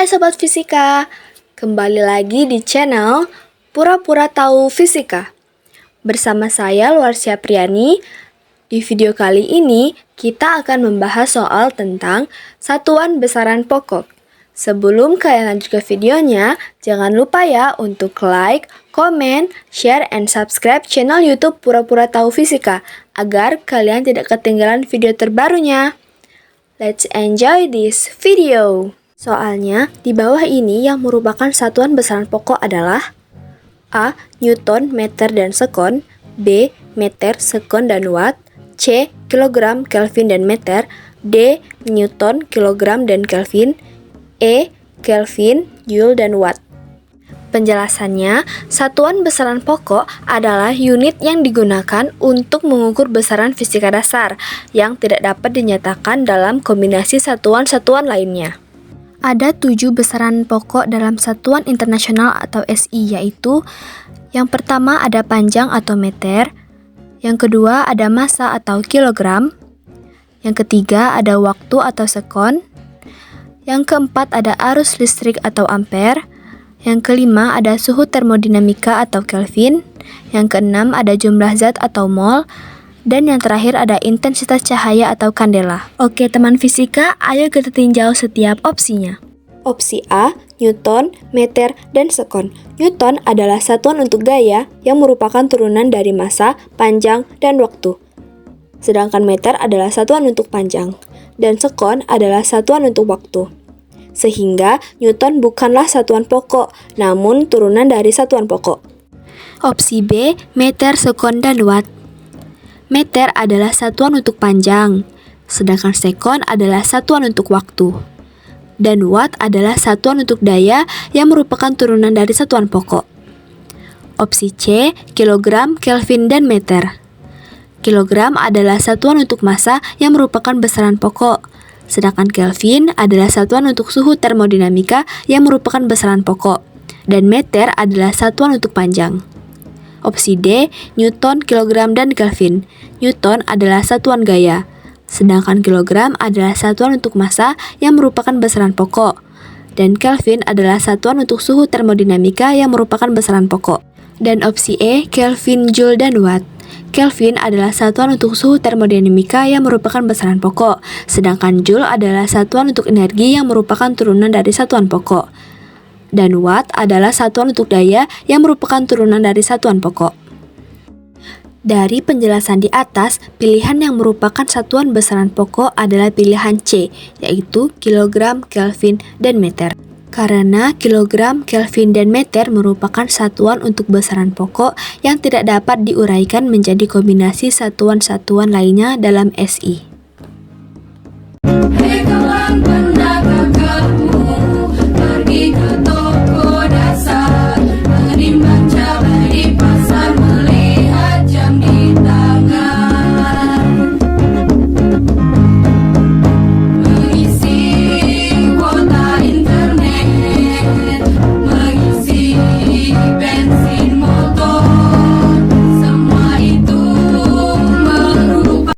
Hai Sobat Fisika, kembali lagi di channel Pura-Pura Tahu Fisika. Bersama saya Luarsia Priani. Di video kali ini kita akan membahas soal tentang satuan besaran pokok. Sebelum kalian lanjut ke videonya, jangan lupa ya untuk like, comment, share, and subscribe channel YouTube Pura-Pura Tahu Fisika agar kalian tidak ketinggalan video terbarunya. Let's enjoy this video. Soalnya, di bawah ini yang merupakan satuan besaran pokok adalah A. Newton, meter, dan sekon, B. Meter, sekon, dan watt, C. Kilogram, Kelvin, dan meter, D. Newton, kilogram, dan Kelvin, E. Kelvin, joule, dan watt. Penjelasannya, satuan besaran pokok adalah unit yang digunakan untuk mengukur besaran fisika dasar yang tidak dapat dinyatakan dalam kombinasi satuan-satuan lainnya. Ada 7 besaran pokok dalam satuan internasional atau SI, yaitu yang pertama ada panjang atau meter, yang kedua ada massa atau kilogram, yang ketiga ada waktu atau sekon, yang keempat ada arus listrik atau ampere, yang kelima ada suhu termodinamika atau Kelvin, yang keenam ada jumlah zat atau mol, dan yang terakhir ada intensitas cahaya atau kandela. Oke teman fisika, ayo kita tinjau setiap opsinya. Opsi A, Newton, meter, dan sekon. Newton adalah satuan untuk gaya yang merupakan turunan dari massa, panjang, dan waktu. Sedangkan meter adalah satuan untuk panjang, dan sekon adalah satuan untuk waktu. Sehingga Newton bukanlah satuan pokok, namun turunan dari satuan pokok. Opsi B, meter, sekon, dan watt. Meter adalah satuan untuk panjang, sedangkan sekon adalah satuan untuk waktu. Dan watt adalah satuan untuk daya yang merupakan turunan dari satuan pokok. Opsi C, kilogram, Kelvin, dan meter. Kilogram adalah satuan untuk massa yang merupakan besaran pokok, sedangkan Kelvin adalah satuan untuk suhu termodinamika yang merupakan besaran pokok, dan meter adalah satuan untuk panjang. Opsi D, Newton, kilogram, dan Kelvin. Newton adalah satuan gaya, sedangkan kilogram adalah satuan untuk massa yang merupakan besaran pokok, dan Kelvin adalah satuan untuk suhu termodinamika yang merupakan besaran pokok. Dan opsi E, Kelvin, joule, dan watt. Kelvin adalah satuan untuk suhu termodinamika yang merupakan besaran pokok, sedangkan joule adalah satuan untuk energi yang merupakan turunan dari satuan pokok. Dan watt adalah satuan untuk daya yang merupakan turunan dari satuan pokok. Dari penjelasan di atas, pilihan yang merupakan satuan besaran pokok adalah pilihan C, yaitu kilogram, Kelvin, dan meter. Karena kilogram, Kelvin, dan meter merupakan satuan untuk besaran pokok yang tidak dapat diuraikan menjadi kombinasi satuan-satuan lainnya dalam SI.